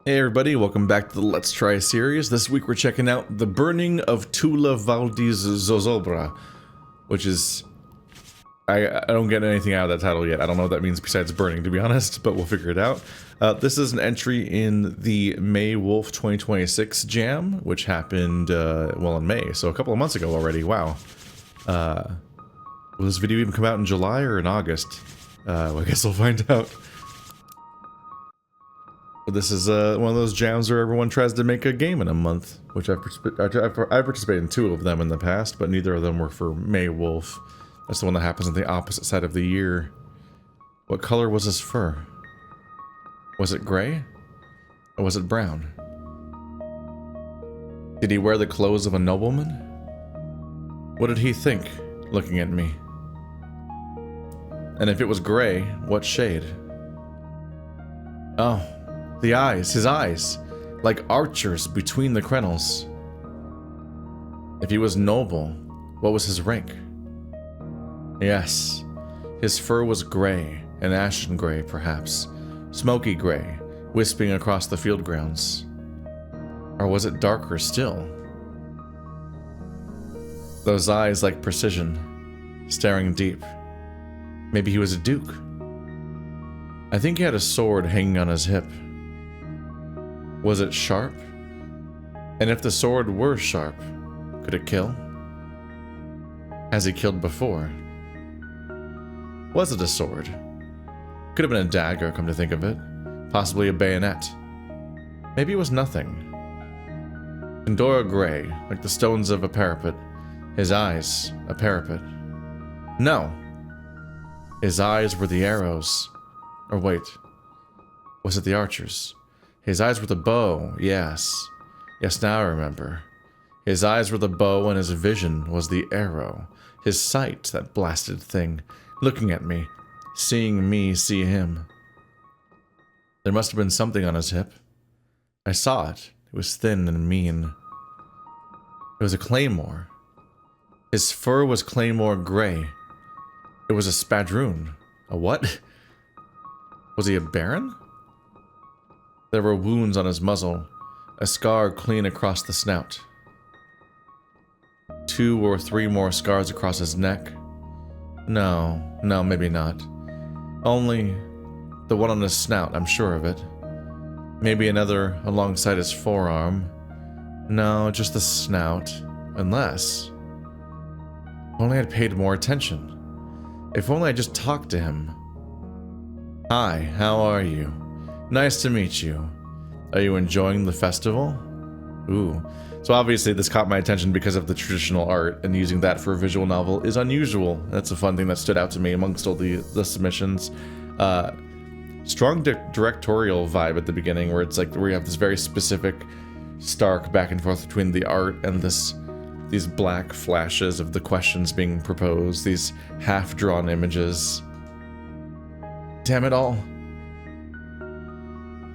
Hey everybody, welcome back to the Let's Try series. This week we're checking out The Burning of Tula Valdi's Zozobra, which is... I don't get anything out of that title yet. I don't know what that means besides burning, to be honest, but we'll figure it out. This is an entry in the May Wolf 2026 jam, which happened, well, in May, so a couple of months ago already. Wow. Will this video even come out in July or in August? Well, I guess we'll find out. But this is one of those jams where everyone tries to make a game in a month, which I've participated in 2 of them in the past, but neither of them were for May Wolf. That's the one that happens on the opposite side of the year. What color was his fur? Was it gray? Or was it brown? Did he wear the clothes of a nobleman? What did he think, looking at me? And if it was gray, what shade? Oh. The eyes, his eyes, like archers between the crenels. If he was noble, what was his rank? Yes, his fur was gray, an ashen gray perhaps, smoky gray, wisping across the field grounds. Or was it darker still? Those eyes like precision, staring deep. Maybe he was a duke. I think he had a sword hanging on his hip. Was it sharp? And if the sword were sharp, could it kill? Has he killed before? Was it a sword? Could have been a dagger, come to think of it. Possibly a bayonet. Maybe it was nothing. Pandora gray, like the stones of a parapet. His eyes, a parapet. No. His eyes were the arrows. Or wait. Was it the archers? His eyes were the bow, yes. Yes, now I remember. His eyes were the bow and his vision was the arrow. His sight, that blasted thing, looking at me, seeing me see him. There must have been something on his hip. I saw it. It was thin and mean. It was a claymore. His fur was claymore gray. It was a spadroon. A what? Was he a baron? There were wounds on his muzzle, a scar clean across the snout. 2 or 3 more scars across his neck. No, maybe not. Only the one on his snout, I'm sure of it. Maybe another alongside his forearm. No, just the snout. Unless... If only I'd paid more attention. If only I just talked to him. Hi, how are you? Nice to meet you. Are you enjoying the festival? Ooh. So obviously this caught my attention because of the traditional art, and using that for a visual novel is unusual. That's a fun thing that stood out to me amongst all the submissions. Strong directorial vibe at the beginning, where it's like where you have this very specific, stark back and forth between the art and these black flashes of the questions being proposed, these half-drawn images. Damn it all.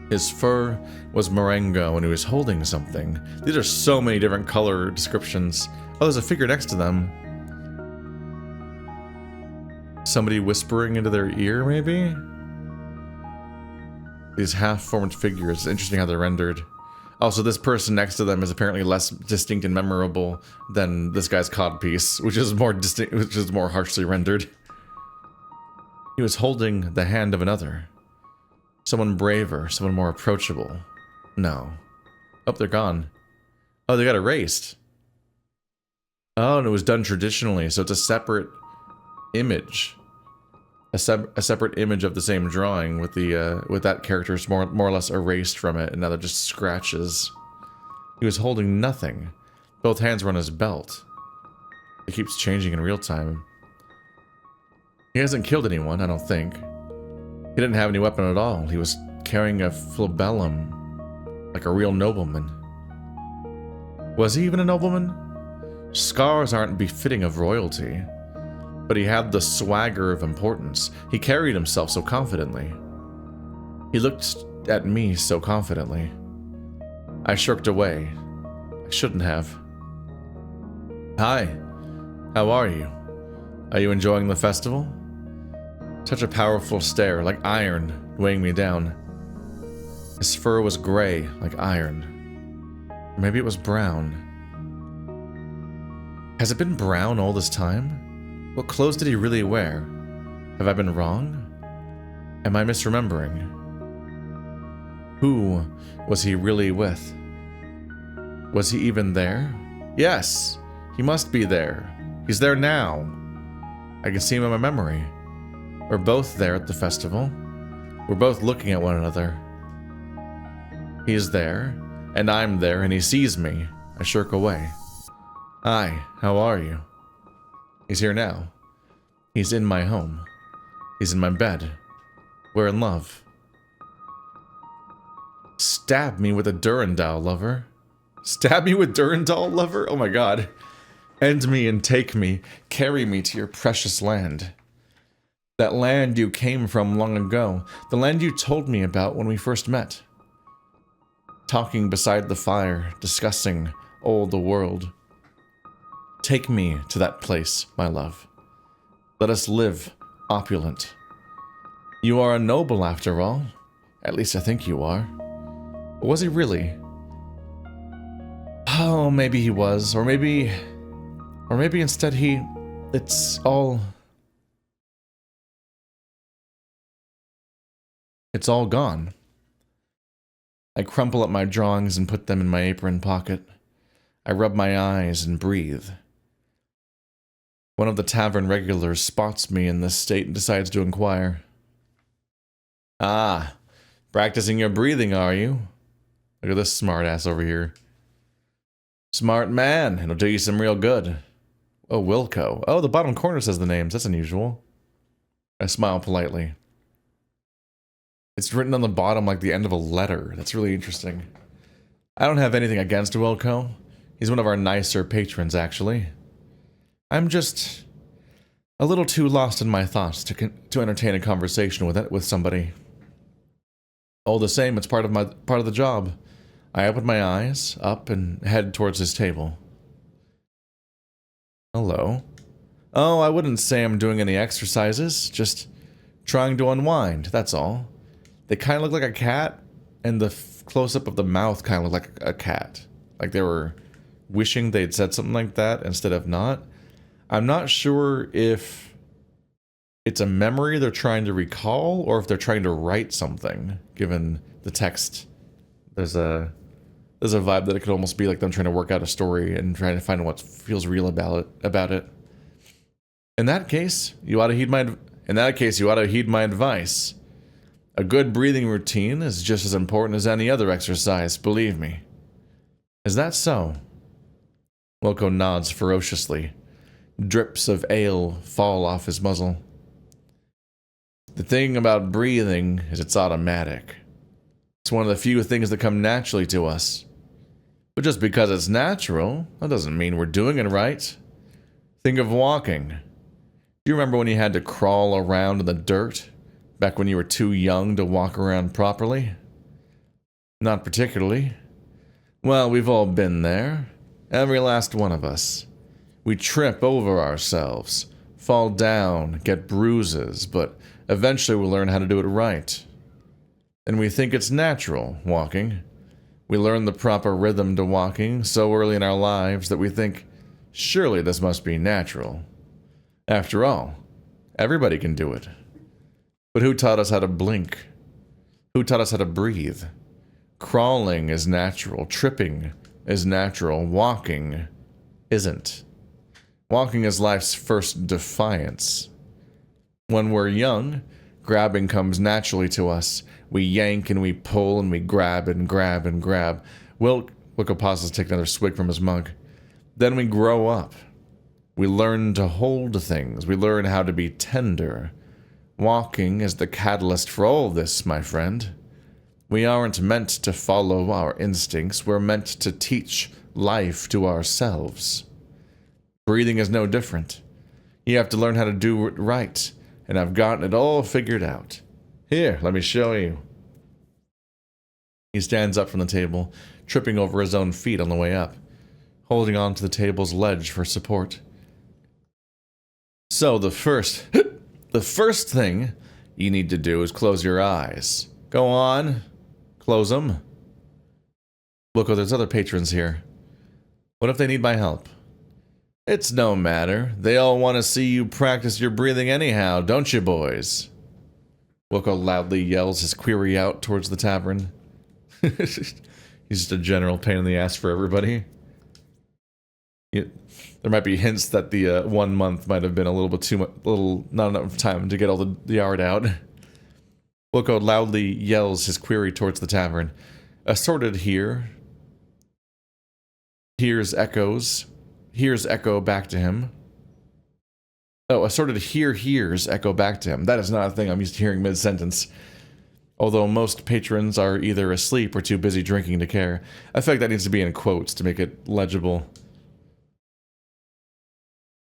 His fur was Marengo and he was holding something. These are so many different color descriptions. Oh, there's a figure next to them. Somebody whispering into their ear, maybe? These half-formed figures. Interesting how they're rendered. Also, this person next to them is apparently less distinct and memorable than this guy's codpiece, which is more distinct, which is more harshly rendered. He was holding the hand of another. Someone braver, someone more approachable. No. Oh, they're gone. Oh, they got erased. Oh, and it was done traditionally, so it's a separate image. A separate image of the same drawing with the with that character's more or less erased from it, and now they're just scratches. He was holding nothing. Both hands were on his belt. It keeps changing in real time. He hasn't killed anyone, I don't think. He didn't have any weapon at all. He was carrying a flabellum, like a real nobleman. Was he even a nobleman? Scars aren't befitting of royalty, but he had the swagger of importance. He carried himself so confidently. He looked at me so confidently. I shirked away. I shouldn't have. Hi, how are you? Are you enjoying the festival? Such a powerful stare, like iron, weighing me down. His fur was gray, like iron. Or maybe it was brown. Has it been brown all this time? What clothes did he really wear? Have I been wrong? Am I misremembering? Who was he really with? Was he even there? Yes, he must be there. He's there now. I can see him in my memory. We're both there at the festival. We're both looking at one another. He is there, and I'm there, and he sees me. I shirk away. Hi, how are you? He's here now. He's in my home. He's in my bed. We're in love. Stab me with a Durandal, lover. Stab me with Durandal, lover? Oh my god. End me and take me. Carry me to your precious land. That land you came from long ago. The land you told me about when we first met. Talking beside the fire, discussing all the world. Take me to that place, my love. Let us live opulent. You are a noble after all. At least I think you are. But was he really? Oh, maybe he was. Or maybe instead it's all gone. I crumple up my drawings and put them in my apron pocket. I rub my eyes and breathe. One of the tavern regulars spots me in this state and decides to inquire. Ah, practicing your breathing, are you? Look at this smartass over here. Smart man, it'll do you some real good. Oh, Wilco. Oh, the bottom corner says the names. That's unusual. I smile politely. It's written on the bottom like the end of a letter. That's really interesting. I don't have anything against Wilco. He's one of our nicer patrons, actually. I'm just a little too lost in my thoughts to entertain a conversation with somebody. All the same, it's part of the job. I open my eyes up and head towards his table. Hello. Oh, I wouldn't say I'm doing any exercises, just trying to unwind, that's all. They kind of look like a cat, and the close-up of the mouth kind of looked like a cat. Like they were wishing they'd said something like that instead of not. I'm not sure if it's a memory they're trying to recall, or if they're trying to write something, given the text. There's a vibe that it could almost be like them trying to work out a story and trying to find what feels real about it. In that case, you ought to heed my advice. A good breathing routine is just as important as any other exercise, believe me. Is that so? Wilco nods ferociously. Drips of ale fall off his muzzle. The thing about breathing is it's automatic. It's one of the few things that come naturally to us. But just because it's natural, that doesn't mean we're doing it right. Think of walking. Do you remember when you had to crawl around in the dirt? Back when you were too young to walk around properly? Not particularly. Well, we've all been there. Every last one of us. We trip over ourselves, fall down, get bruises, but eventually we'll learn how to do it right. And we think it's natural, walking. We learn the proper rhythm to walking so early in our lives that we think, surely this must be natural. After all, everybody can do it. But who taught us how to blink? Who taught us how to breathe? Crawling is natural, tripping is natural, walking isn't. Walking is life's first defiance. When we're young, grabbing comes naturally to us. We yank and we pull and we grab and grab and grab. Wilco pauses to take another swig from his mug. Then we grow up. We learn to hold things. We learn how to be tender. Walking is the catalyst for all this, my friend. We aren't meant to follow our instincts. We're meant to teach life to ourselves. Breathing is no different. You have to learn how to do it right, and I've gotten it all figured out. Here, let me show you. He stands up from the table, tripping over his own feet on the way up, holding on to the table's ledge for support. So the first thing you need to do is close your eyes. Go on. Close them. Wilco, there's other patrons here. What if they need my help? It's no matter. They all want to see you practice your breathing anyhow, don't you, boys? Wilco loudly yells his query out towards the tavern. He's just a general pain in the ass for everybody. There might be hints that the 1 month might have been a little bit too much, not enough time to get all the yard out. Wilco loudly yells his query towards the tavern. Assorted here. Hears echoes. Hears echo back to him. Oh, assorted here hears echo back to him. That is not a thing I'm used to hearing mid-sentence. Although most patrons are either asleep or too busy drinking to care. I feel like that needs to be in quotes to make it legible.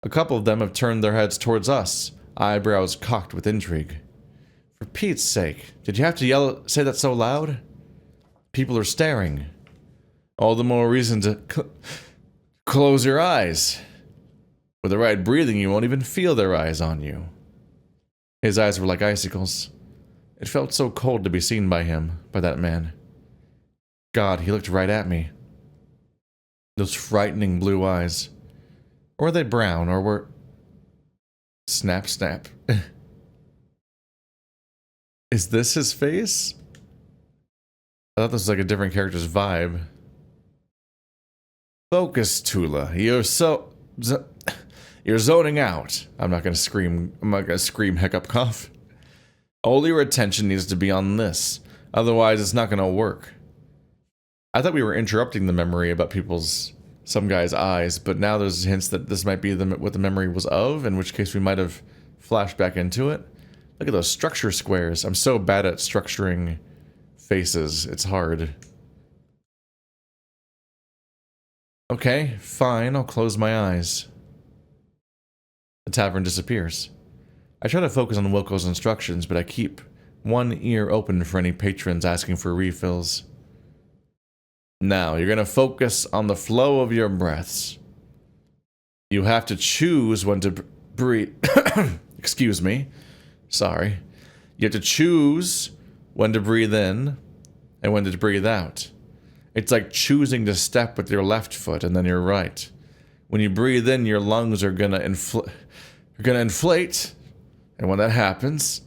A couple of them have turned their heads towards us, eyebrows cocked with intrigue. For Pete's sake, did you have to say that so loud? People are staring. All the more reason to close your eyes. With the right breathing, you won't even feel their eyes on you. His eyes were like icicles. It felt so cold to be seen by him, by that man. God, he looked right at me. Those frightening blue eyes. Or were they brown, or were... Snap, snap. Is this his face? I thought this was like a different character's vibe. Focus, Tula. You're zoning out. I'm not gonna scream hiccup cough. All your attention needs to be on this. Otherwise, it's not gonna work. I thought we were interrupting the memory about some guy's eyes, but now there's hints that this might be what the memory was of, in which case we might have flashed back into it. Look at those structure squares. I'm so bad at structuring faces. It's hard. Okay, fine. I'll close my eyes. The tavern disappears. I try to focus on Wilco's instructions, but I keep one ear open for any patrons asking for refills. Now, you're going to focus on the flow of your breaths. You have to choose when to breathe. Excuse me. Sorry. You have to choose when to breathe in and when to breathe out. It's like choosing to step with your left foot and then your right. When you breathe in, your lungs are going to inflate. And when that happens...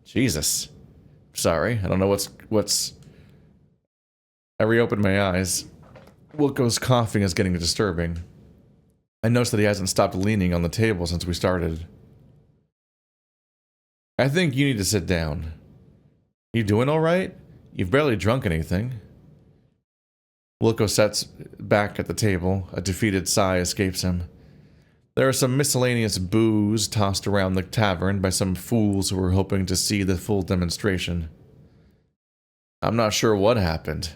Jesus. Sorry. I don't know what's... I reopened my eyes. Wilco's coughing is getting disturbing. I noticed that he hasn't stopped leaning on the table since we started. I think you need to sit down. You doing alright? You've barely drunk anything. Wilco sits back at the table. A defeated sigh escapes him. There are some miscellaneous booze tossed around the tavern by some fools who were hoping to see the full demonstration. I'm not sure what happened.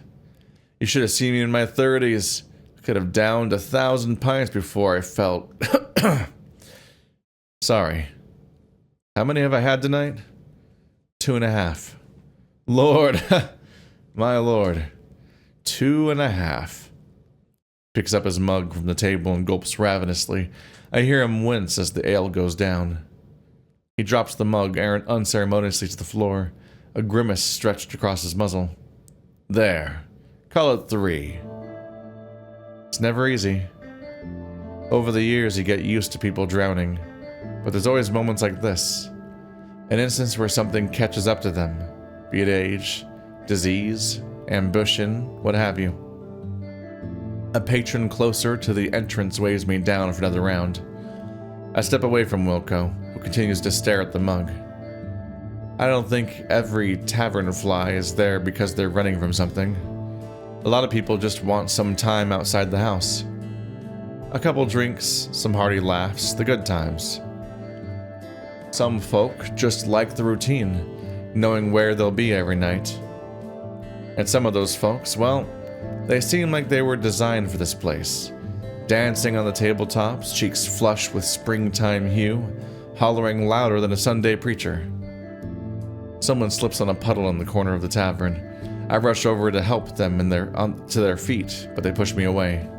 You should have seen me in my 30s. I could have downed 1,000 pints before I felt... Sorry. How many have I had tonight? 2.5. Lord, my lord. 2.5. Picks up his mug from the table and gulps ravenously. I hear him wince as the ale goes down. He drops the mug unceremoniously to the floor, a grimace stretched across his muzzle. There. Call it 3. It's never easy. Over the years, you get used to people drowning. But there's always moments like this. An instance where something catches up to them. Be it age, disease, ambition, what have you. A patron closer to the entrance waves me down for another round. I step away from Wilco, who continues to stare at the mug. I don't think every tavern fly is there because they're running from something. A lot of people just want some time outside the house. A couple drinks, some hearty laughs, the good times. Some folk just like the routine, knowing where they'll be every night. And some of those folks, well, they seem like they were designed for this place. Dancing on the tabletops, cheeks flushed with springtime hue, hollering louder than a Sunday preacher. Someone slips on a puddle in the corner of the tavern. I rush over to help them to their feet, but they push me away.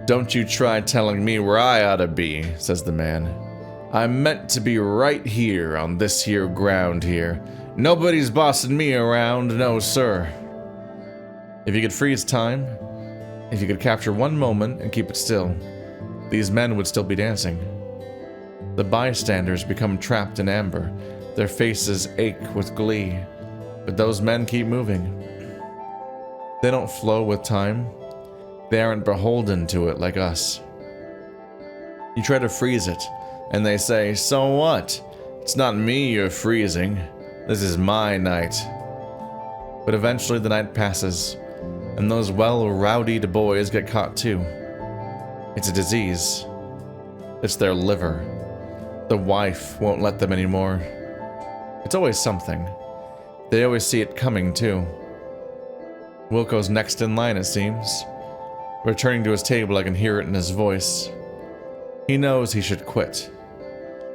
Don't you try telling me where I ought to be, says the man. I'm meant to be right here on this here ground here, Nobody's bossing me around, no sir. If you could freeze time, if you could capture one moment and keep it still, these men would still be dancing. The bystanders become trapped in amber. Their faces ache with glee. But those men keep moving. They don't flow with time. They aren't beholden to it like us. You try to freeze it, and they say, "So what? It's not me you're freezing. This is my night." But eventually the night passes, and those well-rowdied boys get caught too. It's a disease. It's their liver. The wife won't let them anymore. It's always something. They always see it coming too. Wilco's next in line, it seems. Returning to his table, I can hear it in his voice. He knows he should quit.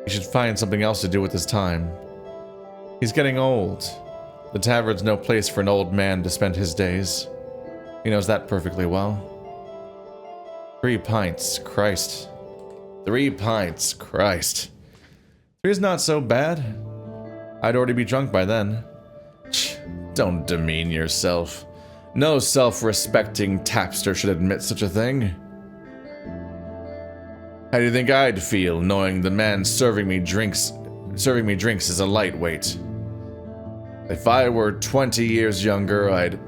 He should find something else to do with his time. He's getting old. The tavern's no place for an old man to spend his days. He knows that perfectly well. 3 pints, Christ. 3 pints, Christ. 3's not so bad. I'd already be drunk by then. Don't demean yourself. No self-respecting tapster should admit such a thing. How do you think I'd feel knowing the man serving me drinks is a lightweight? If I were 20 years younger, I'd...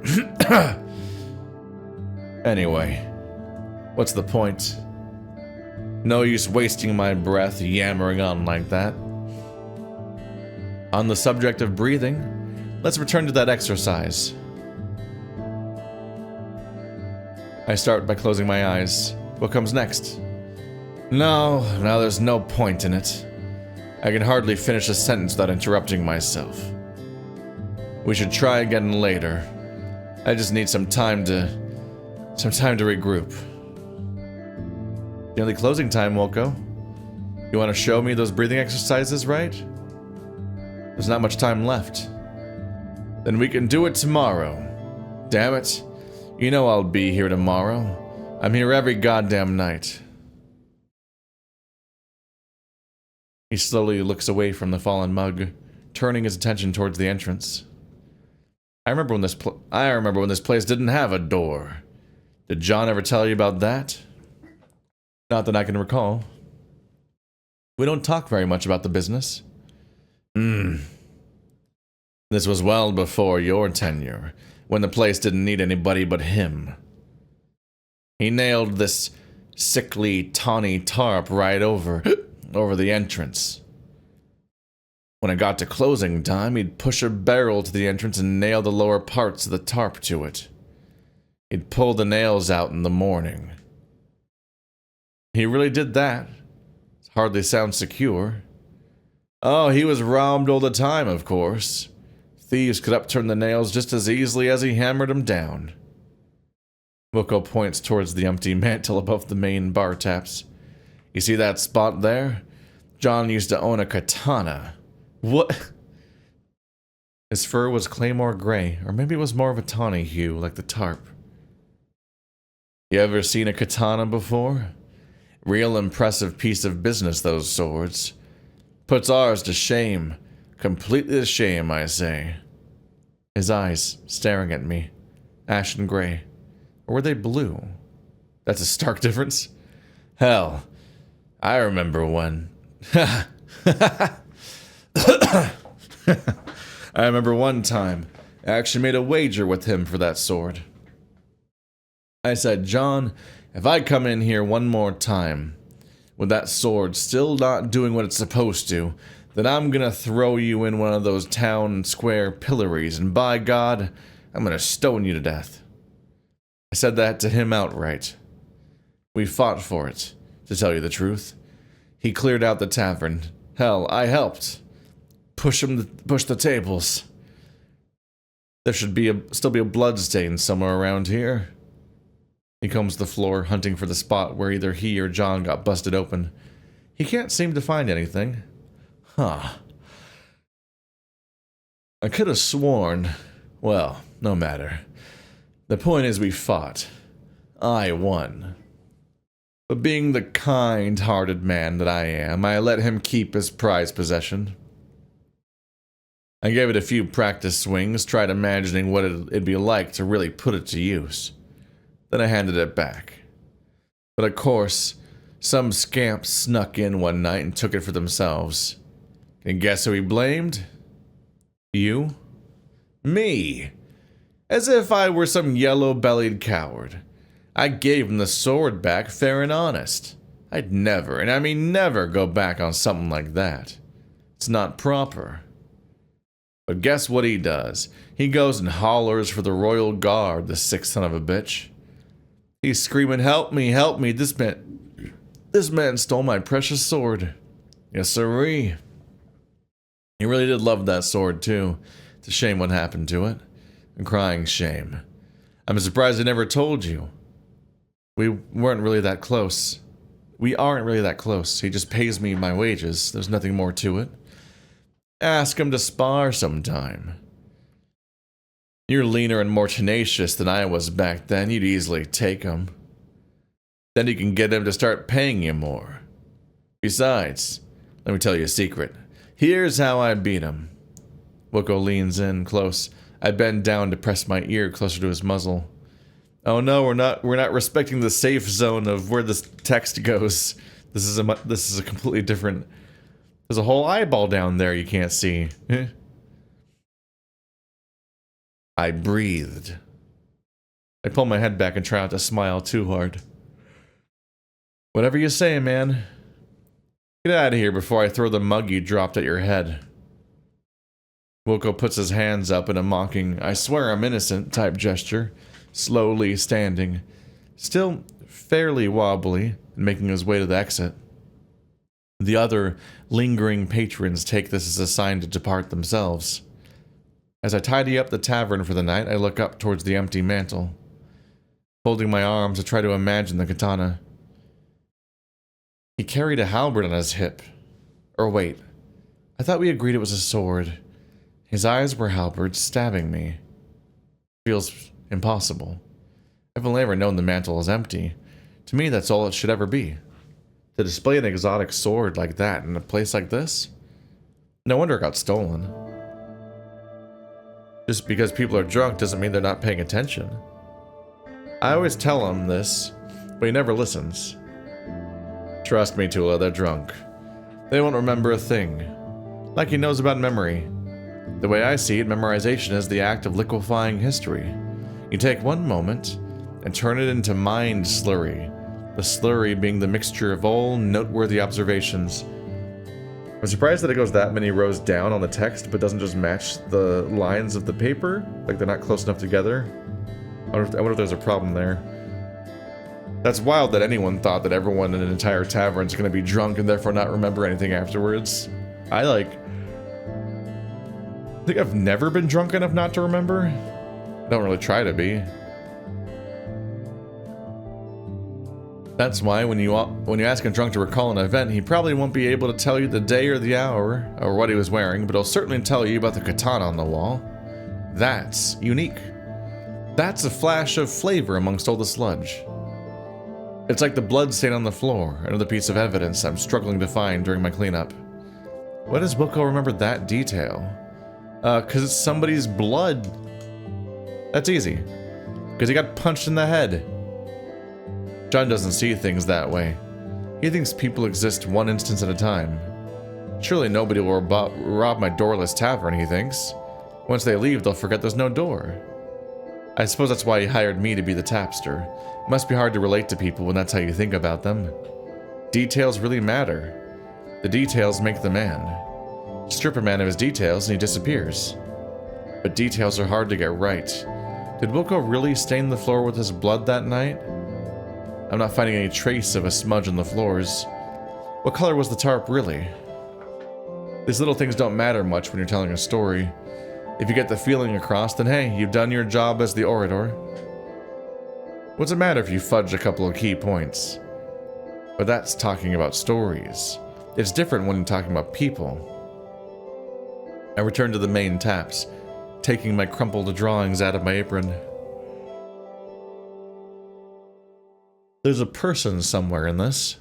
Anyway, what's the point? No use wasting my breath yammering on like that. On the subject of breathing, let's return to that exercise. I start by closing my eyes. What comes next? No, there's no point in it. I can hardly finish a sentence without interrupting myself. We should try again later. I just need some time to regroup. Nearly closing time, Wilco. You want to show me those breathing exercises, right? There's not much time left. Then we can do it tomorrow. Damn it. You know I'll be here tomorrow. I'm here every goddamn night. He slowly looks away from the fallen mug, turning his attention towards the entrance. I remember when this place didn't have a door. Did John ever tell you about that? Not that I can recall. We don't talk very much about the business. This was well before your tenure, when the place didn't need anybody but him. He nailed this sickly, tawny tarp right over the entrance. When it got to closing time, he'd push a barrel to the entrance and nail the lower parts of the tarp to it. He'd pull the nails out in the morning. He really did that. It hardly sounds secure. Oh, he was robbed all the time, of course. Thieves could upturn the nails just as easily as he hammered them down. Wilco points towards the empty mantle above the main bar taps. You see that spot there? John used to own a katana. What? His fur was claymore gray, or maybe it was more of a tawny hue, like the tarp. You ever seen a katana before? Real impressive piece of business, those swords. Puts ours to shame. Completely to shame, I say. His eyes staring at me. Ashen gray. Or were they blue? That's a stark difference. Hell, I remember one. I remember one time, I actually made a wager with him for that sword. I said, John, if I come in here one more time, with that sword still not doing what it's supposed to, then I'm gonna throw you in one of those town square pillories, and by God, I'm gonna stone you to death. I said that to him outright. We fought for it, to tell you the truth. He cleared out the tavern. Hell, I helped. Push the tables. There should still be a blood stain somewhere around here. He combs the floor, hunting for the spot where either he or John got busted open. He can't seem to find anything. Huh. I could have sworn... Well, no matter. The point is we fought. I won. But being the kind-hearted man that I am, I let him keep his prized possession. I gave it a few practice swings, tried imagining what it'd be like to really put it to use. Then I handed it back. But of course, some scamp snuck in one night and took it for themselves. And guess who he blamed? You? Me! As if I were some yellow-bellied coward. I gave him the sword back fair and honest. I'd never, and I mean never, go back on something like that. It's not proper. But guess what he does? He goes and hollers for the royal guard, the sick son of a bitch. He's screaming, help me, help me, this man stole my precious sword. Yes, sirree. He really did love that sword, too. It's a shame what happened to it. I'm crying shame. I'm surprised I never told you. We weren't really that close. We aren't really that close. He just pays me my wages. There's nothing more to it. Ask him to spar sometime. You're leaner and more tenacious than I was back then. You'd easily take him. Then you can get him to start paying you more. Besides, let me tell you a secret. Here's how I beat him. Wilco leans in close. I bend down to press my ear closer to his muzzle. Oh no, we're not respecting the safe zone of where this text goes. This is a completely different. There's a whole eyeball down there you can't see. I breathed. I pull my head back and try not to smile too hard. Whatever you say, man. Get out of here before I throw the mug you dropped at your head. Wilco puts his hands up in a mocking, I swear I'm innocent type gesture, slowly standing, still fairly wobbly, and making his way to the exit. The other lingering patrons take this as a sign to depart themselves. As I tidy up the tavern for the night, I look up towards the empty mantle. Folding my arms, I try to imagine the katana. He carried a halberd on his hip. Or wait, I thought we agreed it was a sword. His eyes were halberds stabbing me. Feels impossible. I've only ever known the mantle is empty. To me, that's all it should ever be. To display an exotic sword like that in a place like this? No wonder it got stolen. Just because people are drunk doesn't mean they're not paying attention. I always tell him this, but he never listens. Trust me, Tula, they're drunk. They won't remember a thing. Like he knows about memory. The way I see it, memorization is the act of liquefying history. You take one moment and turn it into mind slurry. The slurry being the mixture of all noteworthy observations. I'm surprised that it goes that many rows down on the text, but doesn't just match the lines of the paper. Like they're not close enough together. I wonder if there's a problem there. That's wild that anyone thought that everyone in an entire tavern is going to be drunk and therefore not remember anything afterwards. I think I've never been drunk enough not to remember. I don't really try to be. That's why when you ask a drunk to recall an event, he probably won't be able to tell you the day or the hour or what he was wearing, but he'll certainly tell you about the katana on the wall. That's unique. That's a flash of flavor amongst all the sludge. It's like the blood stain on the floor, another piece of evidence I'm struggling to find during my cleanup. Why does Wilco remember that detail? 'Cause it's somebody's blood. That's easy. 'Cause he got punched in the head. John doesn't see things that way. He thinks people exist one instance at a time. Surely nobody will rob my doorless tavern, he thinks. Once they leave, they'll forget there's no door. I suppose that's why he hired me to be the tapster. It must be hard to relate to people when that's how you think about them. Details really matter. The details make the man. Strip a man of his details and he disappears. But details are hard to get right. Did Wilco really stain the floor with his blood that night? I'm not finding any trace of a smudge on the floors. What color was the tarp really? These little things don't matter much when you're telling a story. If you get the feeling across, then hey, you've done your job as the orator. What's it matter if you fudge a couple of key points? But that's talking about stories. It's different when you're talking about people. I return to the main taps, taking my crumpled drawings out of my apron. There's a person somewhere in this.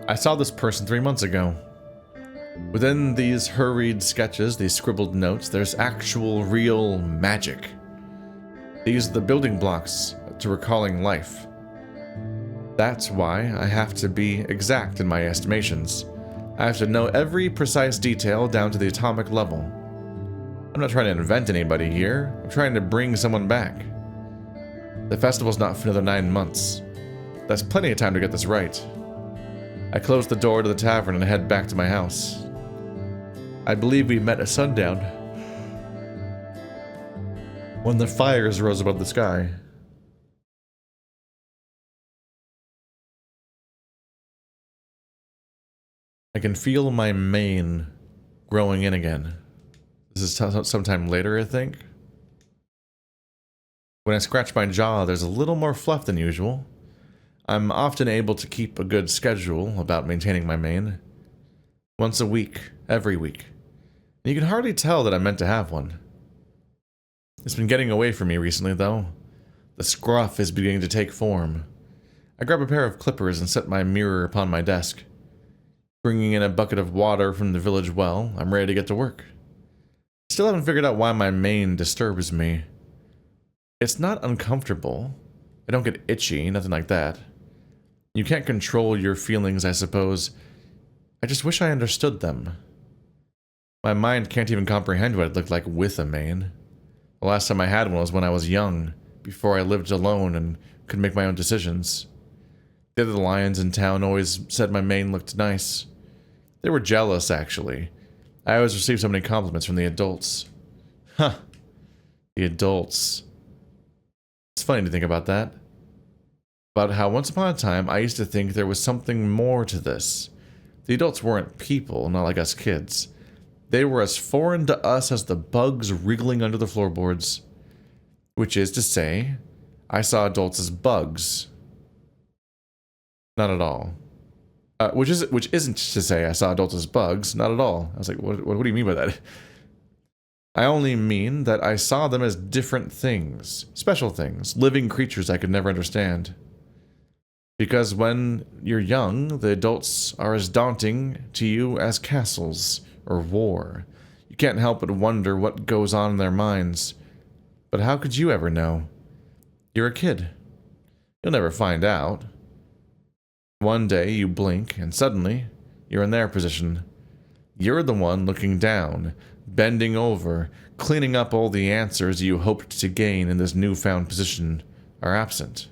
I saw this person 3 months ago. Within these hurried sketches, these scribbled notes, there's actual, real magic. These are the building blocks to recalling life. That's why I have to be exact in my estimations. I have to know every precise detail down to the atomic level. I'm not trying to invent anybody here. I'm trying to bring someone back. The festival's not for another 9 months. That's plenty of time to get this right. I close the door to the tavern and head back to my house. I believe we met at sundown, when the fires rose above the sky. I can feel my mane growing in again. This is sometime later, I think. When I scratch my jaw, there's a little more fluff than usual. I'm often able to keep a good schedule about maintaining my mane. Once a week, every week. And you can hardly tell that I'm meant to have one. It's been getting away from me recently, though. The scruff is beginning to take form. I grab a pair of clippers and set my mirror upon my desk. Bringing in a bucket of water from the village well, I'm ready to get to work. Still haven't figured out why my mane disturbs me. It's not uncomfortable. I don't get itchy, nothing like that. You can't control your feelings, I suppose. I just wish I understood them. My mind can't even comprehend what it looked like with a mane. The last time I had one was when I was young, before I lived alone and could make my own decisions. The other lions in town always said my mane looked nice. They were jealous, actually. I always received so many compliments from the adults. Huh. The adults. It's funny to think about that. About how once upon a time I used to think there was something more to this. The adults weren't people, not like us kids. They were as foreign to us as the bugs wriggling under the floorboards. Which is to say, I saw adults as bugs. Not at all. Which isn't to say I saw adults as bugs. Not at all. I was like, what do you mean by that? I only mean that I saw them as different things. Special things. Living creatures I could never understand. Because when you're young, the adults are as daunting to you as castles or war. You can't help but wonder what goes on in their minds. But how could you ever know? You're a kid. You'll never find out. One day you blink, and suddenly, you're in their position. You're the one looking down, bending over, cleaning up all the answers you hoped to gain in this newfound position are absent.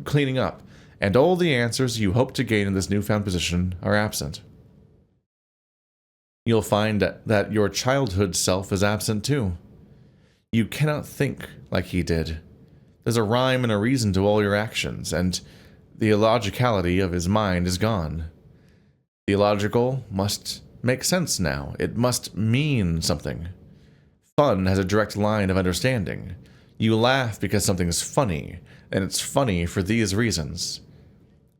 Cleaning up, and all the answers you hope to gain in this newfound position are absent. You'll find that your childhood self is absent too. You cannot think like he did. There's a rhyme and a reason to all your actions, and the illogicality of his mind is gone. The illogical must make sense now. It must mean something. Fun has a direct line of understanding. You laugh because something's funny, and it's funny for these reasons.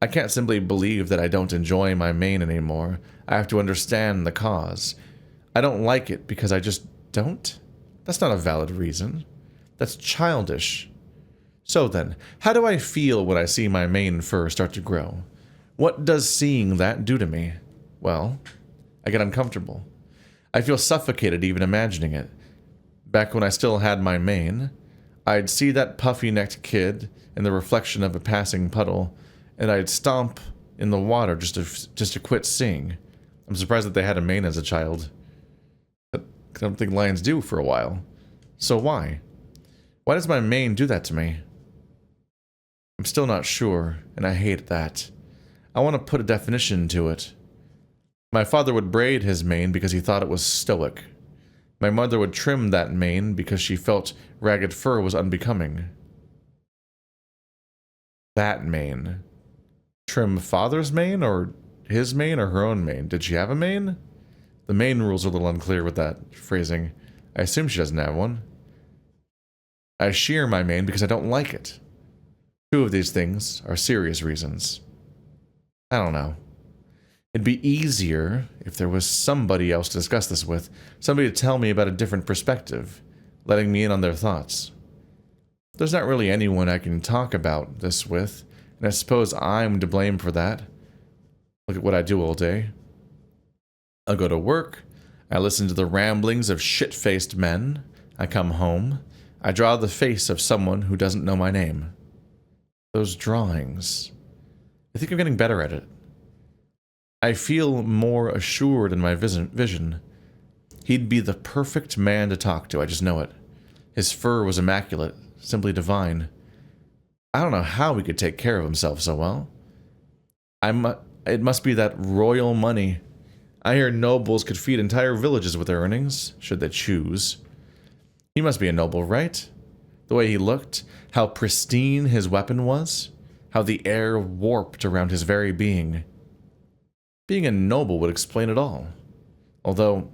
I can't simply believe that I don't enjoy my mane anymore. I have to understand the cause. I don't like it because I just don't? That's not a valid reason. That's childish. So then, how do I feel when I see my mane fur start to grow? What does seeing that do to me? Well, I get uncomfortable. I feel suffocated even imagining it. Back when I still had my mane, I'd see that puffy-necked kid in the reflection of a passing puddle, and I'd stomp in the water just to quit seeing. I'm surprised that they had a mane as a child. I don't think lions do for a while. So why? Why does my mane do that to me? I'm still not sure, and I hate that. I want to put a definition to it. My father would braid his mane because he thought it was stoic. My mother would trim that mane because she felt ragged fur was unbecoming. That mane. Trim father's mane, or his mane, or her own mane? Did she have a mane? The mane rules are a little unclear with that phrasing. I assume she doesn't have one. I shear my mane because I don't like it. Two of these things are serious reasons. I don't know. It'd be easier if there was somebody else to discuss this with, somebody to tell me about a different perspective, letting me in on their thoughts. There's not really anyone I can talk about this with, and I suppose I'm to blame for that. Look at what I do all day. I'll go to work. I listen to the ramblings of shit-faced men. I come home. I draw the face of someone who doesn't know my name. Those drawings. I think I'm getting better at it. I feel more assured in my vision. He'd be the perfect man to talk to, I just know it. His fur was immaculate, simply divine. I don't know how he could take care of himself so well. It must be that royal money. I hear nobles could feed entire villages with their earnings, should they choose. He must be a noble, right? The way he looked, how pristine his weapon was, how the air warped around his very being. Being a noble would explain it all. Although,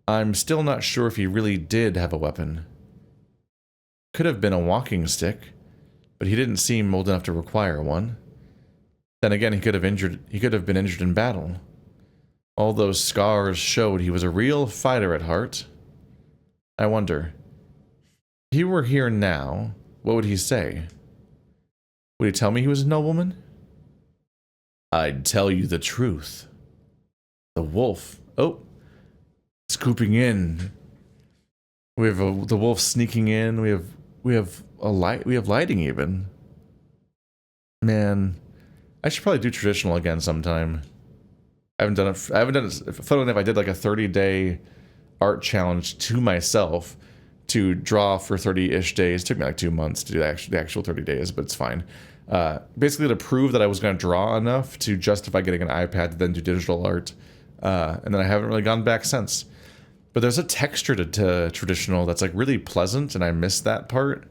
I'm still not sure if he really did have a weapon. Could have been a walking stick, but he didn't seem old enough to require one. Then again, he could have been injured in battle. All those scars showed he was a real fighter at heart. I wonder, if he were here now, what would he say? Would he tell me he was a nobleman? I'd tell you the truth. The wolf. Oh, scooping in. We have the wolf sneaking in. We have a light. We have lighting even. Man, I should probably do traditional again sometime. I haven't done it. Funny enough, I did like a 30-day art challenge to myself to draw for 30-ish days. It took me like 2 months to do the actual 30 days, but it's fine. Basically to prove that I was going to draw enough to justify getting an iPad to then do digital art. And then I haven't really gone back since. But there's a texture to traditional that's like really pleasant, and I miss that part.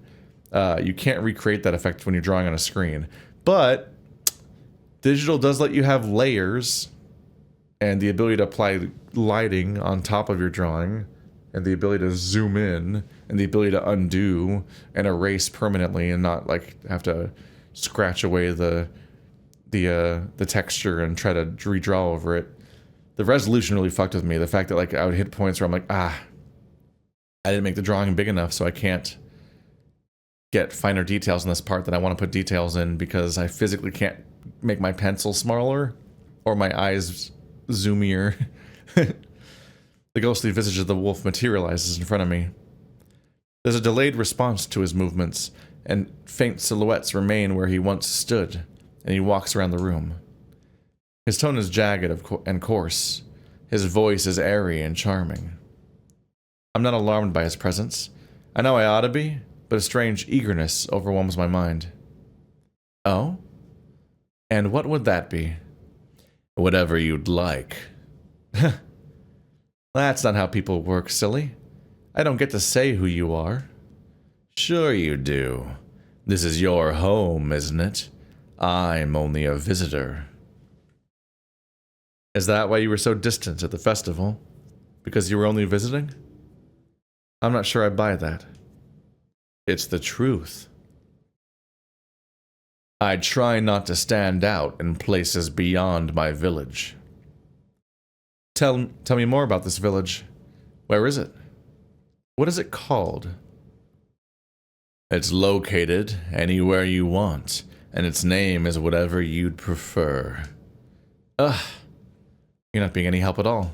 You can't recreate that effect when you're drawing on a screen. But digital does let you have layers and the ability to apply lighting on top of your drawing, and the ability to zoom in, and the ability to undo and erase permanently and not like have to scratch away the texture and try to redraw over it. The resolution really fucked with me. The fact that like I would hit points where I'm like, I didn't make the drawing big enough, so I can't get finer details in this part that I want to put details in because I physically can't make my pencil smaller or my eyes zoomier. The ghostly visage of the wolf materializes in front of me. There's a delayed response to his movements, and faint silhouettes remain where he once stood, and he walks around the room. His tone is jagged and coarse. His voice is airy and charming. I'm not alarmed by his presence. I know I ought to be, but a strange eagerness overwhelms my mind. Oh? And what would that be? Whatever you'd like. That's not how people work, silly. I don't get to say who you are. Sure you do. This is your home, isn't it? I'm only a visitor. Is that why you were so distant at the festival? Because you were only visiting? I'm not sure I buy that. It's the truth. I try not to stand out in places beyond my village. Tell me more about this village. Where is it? What is it called? It's located anywhere you want, and its name is whatever you'd prefer. Ugh. You're not being any help at all.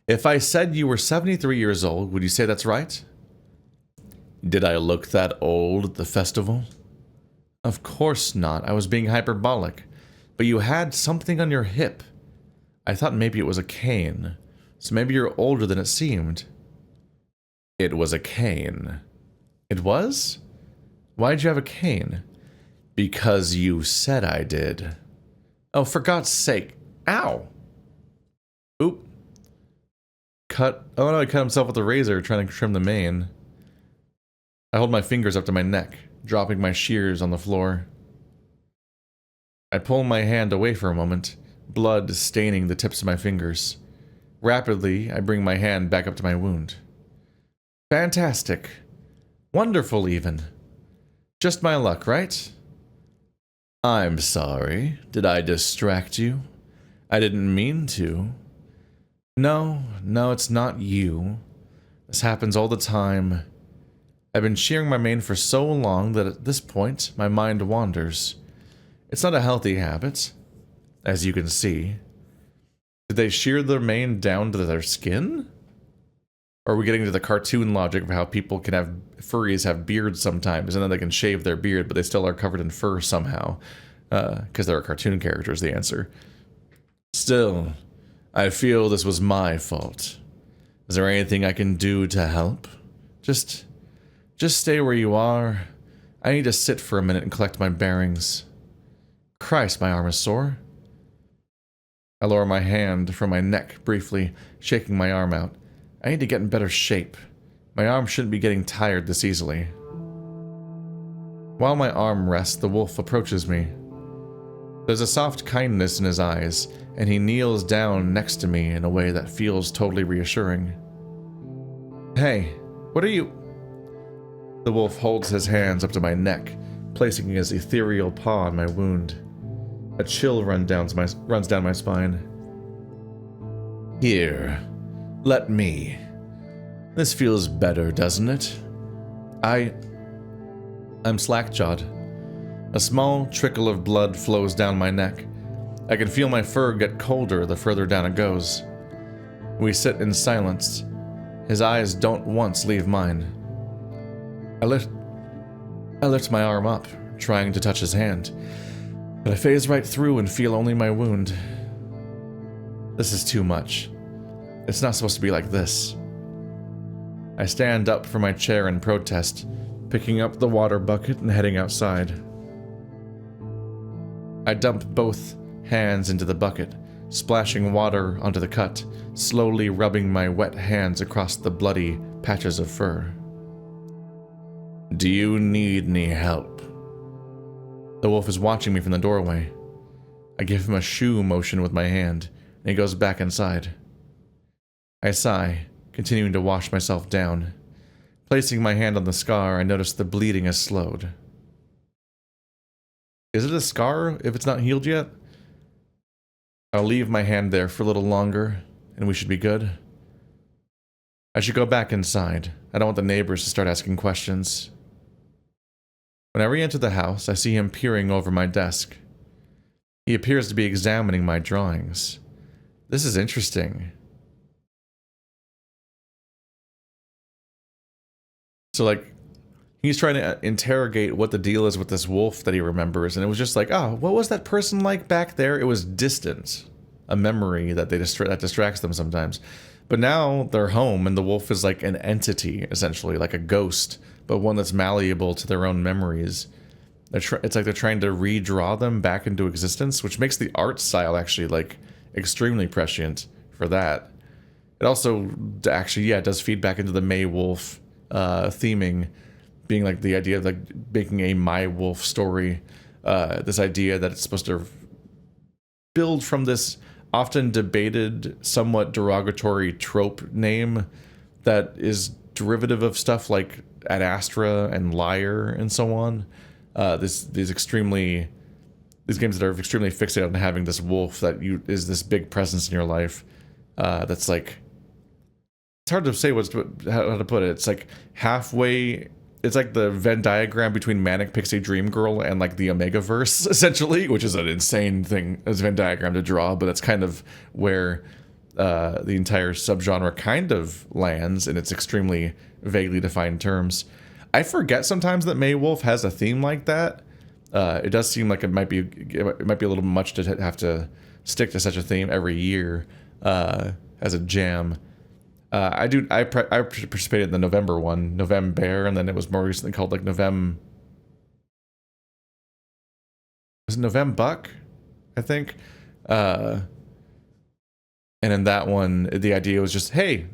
If I said you were 73 years old, would you say that's right? Did I look that old at the festival? Of course not. I was being hyperbolic. But you had something on your hip. I thought maybe it was a cane. So maybe you're older than it seemed. It was a cane. It was? Why'd you have a cane? Because you said I did. Oh, for God's sake. Ow! Oop. Cut. Oh no, he cut himself with a razor trying to trim the mane. I hold my fingers up to my neck, dropping my shears on the floor. I pull my hand away for a moment, blood staining the tips of my fingers. Rapidly, I bring my hand back up to my wound. Fantastic. Wonderful, even. Just my luck, right? I'm sorry. Did I distract you? I didn't mean to. No, it's not you. This happens all the time. I've been shearing my mane for so long that at this point, my mind wanders. It's not a healthy habit, as you can see. Did they shear their mane down to their skin? Or are we getting to the cartoon logic of how people can have, furries have beards sometimes, and then they can shave their beard, but they still are covered in fur somehow? Because they're a cartoon character is the answer. Still, I feel this was my fault. Is there anything I can do to help? Just stay where you are. I need to sit for a minute and collect my bearings. Christ, my arm is sore. I lower my hand from my neck briefly, shaking my arm out. I need to get in better shape. My arm shouldn't be getting tired this easily. While my arm rests, the wolf approaches me. There's a soft kindness in his eyes, and he kneels down next to me in a way that feels totally reassuring. Hey, what are you... The wolf holds his hands up to my neck, placing his ethereal paw on my wound. A chill runs down my spine. Here, let me. This feels better, doesn't it? I'm slack-jawed. A small trickle of blood flows down my neck. I can feel my fur get colder the further down it goes. We sit in silence. His eyes don't once leave mine. I lift my arm up, trying to touch his hand, but I phase right through and feel only my wound. This is too much. It's not supposed to be like this. I stand up from my chair in protest, picking up the water bucket and heading outside. I dump both hands into the bucket, splashing water onto the cut, slowly rubbing my wet hands across the bloody patches of fur. Do you need any help? The wolf is watching me from the doorway. I give him a shoo motion with my hand, and he goes back inside. I sigh, continuing to wash myself down. Placing my hand on the scar, I notice the bleeding has slowed. Is it a scar if it's not healed yet? I'll leave my hand there for a little longer, and we should be good. I should go back inside. I don't want the neighbors to start asking questions. When I re-enter the house, I see him peering over my desk. He appears to be examining my drawings. This is interesting. So, like, he's trying to interrogate what the deal is with this wolf that he remembers, and it was just like, oh, what was that person like back there? It was distant. A memory that that distracts them sometimes. But now they're home, and the wolf is like an entity, essentially, like a ghost, but one that's malleable to their own memories. It's like they're trying to redraw them back into existence, which makes the art style actually, like, extremely prescient for that. It also, actually, yeah, it does feed back into the May Wolf theming, being like the idea of like making a My Wolf story. This idea that it's supposed to build from this often debated, somewhat derogatory trope name that is derivative of stuff like Ad Astra and Liar and so on. These games that are extremely fixated on having this wolf that is this big presence in your life. That's like, it's hard to say how to put it. It's like halfway. It's like the Venn diagram between Manic Pixie Dream Girl and like the Omegaverse, essentially, which is an insane thing as a Venn diagram to draw, but that's kind of where the entire subgenre kind of lands in its extremely vaguely defined terms. I forget sometimes that May Wolf has a theme like that. It does seem like it might be a little much to have to stick to such a theme every year as a jam. I participated in the November one, November, and then it was more recently called like Novem. Was it Novembuck? I think. And in that one, the idea was just, hey,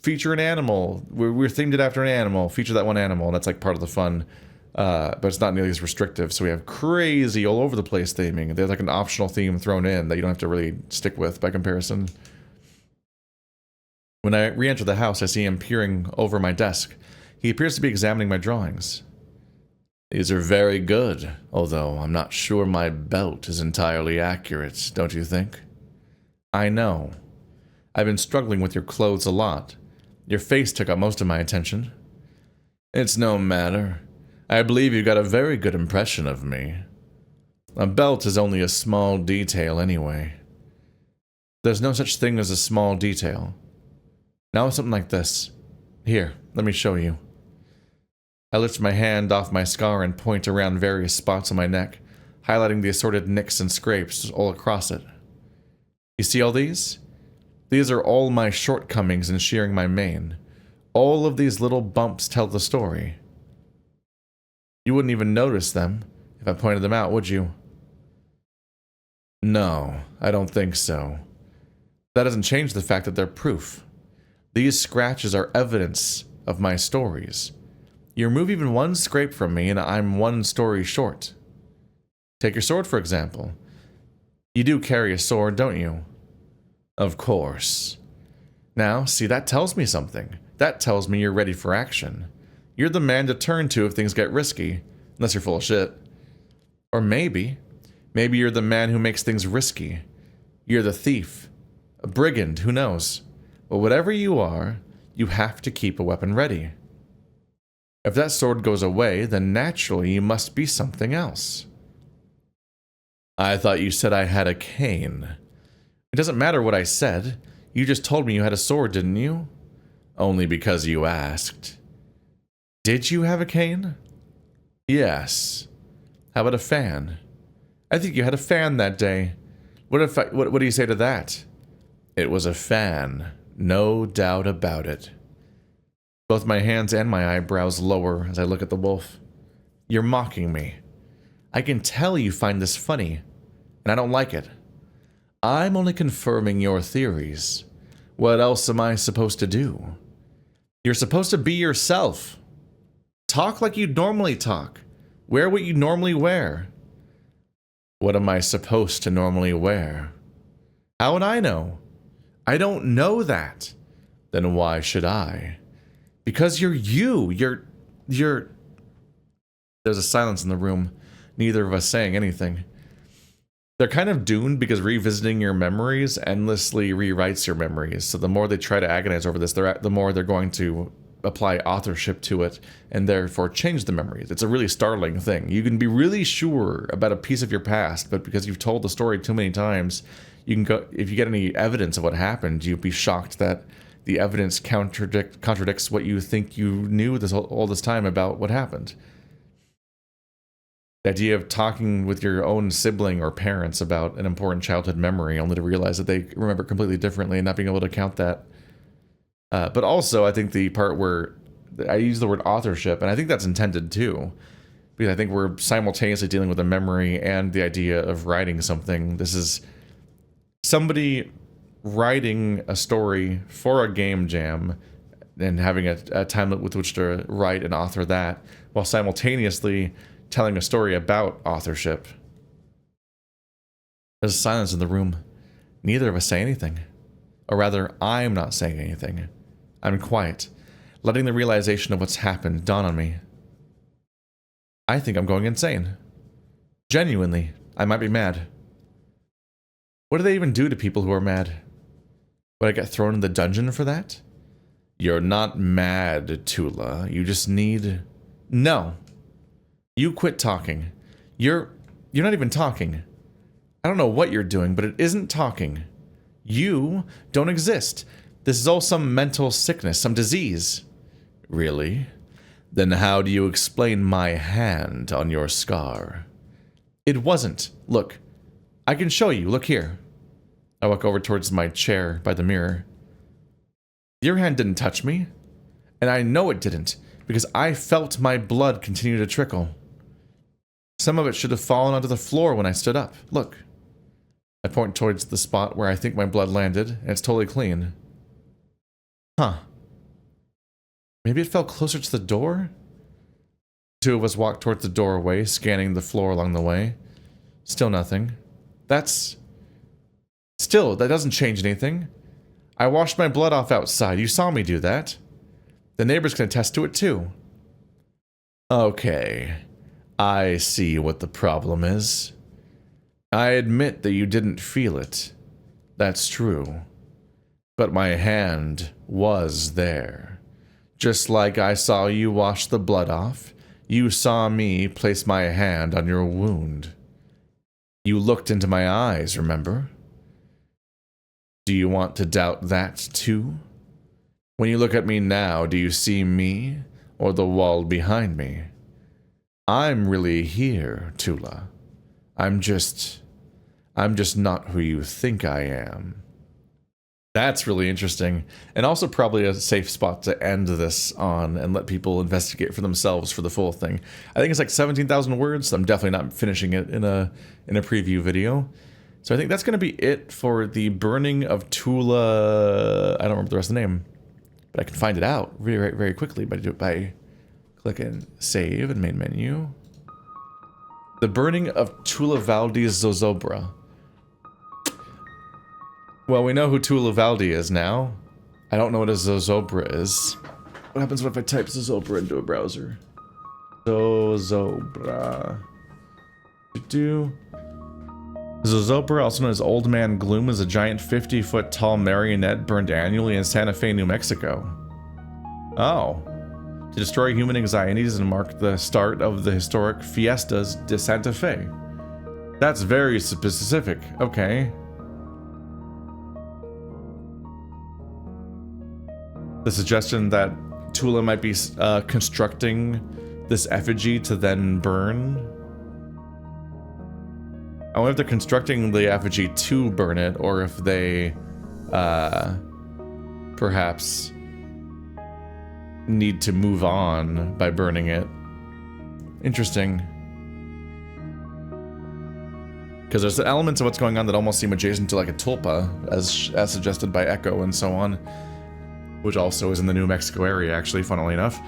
feature an animal. We're themed it after an animal. Feature that one animal, and that's like part of the fun. But it's not nearly as restrictive. So we have crazy all over the place theming. There's like an optional theme thrown in that you don't have to really stick with by comparison. When I re-enter the house, I see him peering over my desk. He appears to be examining my drawings. These are very good, although I'm not sure my belt is entirely accurate, don't you think? I know. I've been struggling with your clothes a lot. Your face took up most of my attention. It's no matter. I believe you got a very good impression of me. A belt is only a small detail anyway. There's no such thing as a small detail. Now it's something like this. Here, let me show you. I lift my hand off my scar and point around various spots on my neck, highlighting the assorted nicks and scrapes all across it. You see all these? These are all my shortcomings in shearing my mane. All of these little bumps tell the story. You wouldn't even notice them if I pointed them out, would you? No, I don't think so. That doesn't change the fact that they're proof. These scratches are evidence of my stories. You remove even one scrape from me and I'm one story short. Take your sword, for example. You do carry a sword, don't you? Of course. Now, see, that tells me something. That tells me you're ready for action. You're the man to turn to if things get risky, unless you're full of shit. Or maybe you're the man who makes things risky. You're the thief, a brigand, who knows? But whatever you are, you have to keep a weapon ready. If that sword goes away, then naturally you must be something else. I thought you said I had a cane. It doesn't matter what I said. You just told me you had a sword, didn't you? Only because you asked. Did you have a cane? Yes. How about a fan? I think you had a fan that day. What do you say to that? It was a fan. No doubt about it. Both my hands and my eyebrows lower as I look at the wolf. You're mocking me. I can tell you find this funny, and I don't like it. I'm only confirming your theories. What else am I supposed to do? You're supposed to be yourself. Talk like you'd normally talk. Wear what you normally wear. What am I supposed to normally wear? How would I know? I don't know that. Then why should I? Because you're you. You're... There's a silence in the room. Neither of us saying anything. They're kind of doomed because revisiting your memories endlessly rewrites your memories. So the more they try to agonize over this, the more they're going to apply authorship to it and therefore change the memories. It's a really startling thing. You can be really sure about a piece of your past, but because you've told the story too many times, you can go, if you get any evidence of what happened, you'd be shocked that the evidence contradicts what you think you knew all this time about what happened. The idea of talking with your own sibling or parents about an important childhood memory only to realize that they remember completely differently and not being able to count that. But also, I think the part where I use the word authorship, and I think that's intended too, because I think we're simultaneously dealing with a memory and the idea of writing something. This is somebody writing a story for a game jam and having a time with which to write and author that, while simultaneously telling a story about authorship. There's silence in the room. Neither of us say anything. Or rather, I'm not saying anything. I'm quiet, letting the realization of what's happened dawn on me. I think I'm going insane. Genuinely, I might be mad. What do they even do to people who are mad? Would I get thrown in the dungeon for that? You're not mad, Tula. You just need... No. You quit talking. You're not even talking. I don't know what you're doing, but it isn't talking. You don't exist. This is all some mental sickness, some disease. Really? Then how do you explain my hand on your scar? It wasn't. Look. I can show you. Look here. I walk over towards my chair by the mirror. Your hand didn't touch me. And I know it didn't, because I felt my blood continue to trickle. Some of it should have fallen onto the floor when I stood up. Look. I point towards the spot where I think my blood landed, and it's totally clean. Huh. Maybe it fell closer to the door? Two of us walked towards the doorway, scanning the floor along the way. Still nothing. Still, that doesn't change anything. I washed my blood off outside. You saw me do that. The neighbors can attest to it too. Okay. I see what the problem is. I admit that you didn't feel it. That's true. But my hand was there. Just like I saw you wash the blood off, you saw me place my hand on your wound. You looked into my eyes, remember? Do you want to doubt that too? When you look at me now, do you see me or the wall behind me? I'm really here, Tula. I'm just not who you think I am. That's really interesting, and also probably a safe spot to end this on and let people investigate for themselves for the full thing. I think it's like 17,000 words, so I'm definitely not finishing it in a preview video. So I think that's going to be it for the burning of Tula. I don't remember the rest of the name, but I can find it out very, very quickly by clicking save in main menu. The burning of Tula Valdi's Zozobra. Well, we know who Tula Valdi is now. I don't know what a Zozobra is. What happens if I type Zozobra into a browser? Zozobra. Zozobra, also known as Old Man Gloom, is a giant 50-foot tall marionette burned annually in Santa Fe, New Mexico. Oh. To destroy human anxieties and mark the start of the historic Fiestas de Santa Fe. That's very specific. Okay. The suggestion that Tula might be constructing this effigy to then burn. I wonder if they're constructing the effigy to burn it, or if they perhaps need to move on by burning it. Interesting. Because there's elements of what's going on that almost seem adjacent to like a tulpa, as suggested by Echo and so on. Which also is in the New Mexico area, actually, funnily enough.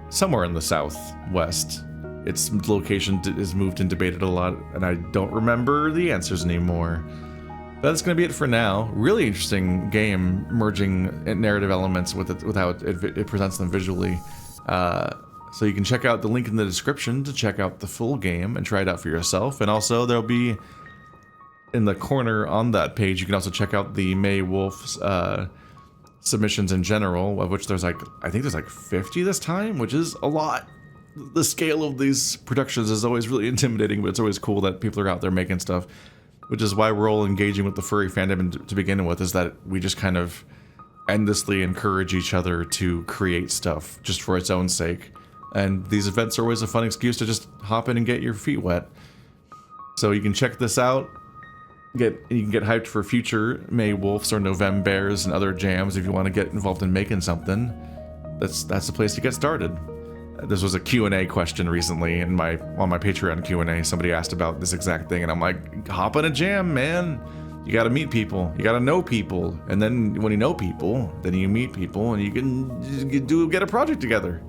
Somewhere in the southwest. Its location is moved and debated a lot, and I don't remember the answers anymore. But that's going to be it for now. Really interesting game, merging narrative elements with how it presents them visually. So you can check out the link in the description to check out the full game and try it out for yourself. And also, there'll be, in the corner on that page, you can also check out the May Wolf's submissions in general, of which there's like, I think there's like 50 this time, which is a lot. The scale of these productions is always really intimidating, but it's always cool that people are out there making stuff, which is why we're all engaging with the furry fandom to begin with, is that we just kind of endlessly encourage each other to create stuff just for its own sake. And these events are always a fun excuse to just hop in and get your feet wet. So you can check this out. You can get hyped for future May Wolves or Novembears and other jams if you want to get involved in making something. That's the place to get started. This was a Q&A question recently on my Patreon Q&A. Somebody asked about this exact thing, and I'm like, hop on a jam, man. You got to meet people. You got to know people, and then when you know people, then you meet people, and you can get a project together.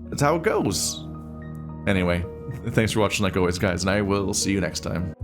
That's how it goes. Anyway, thanks for watching like always, guys, and I will see you next time.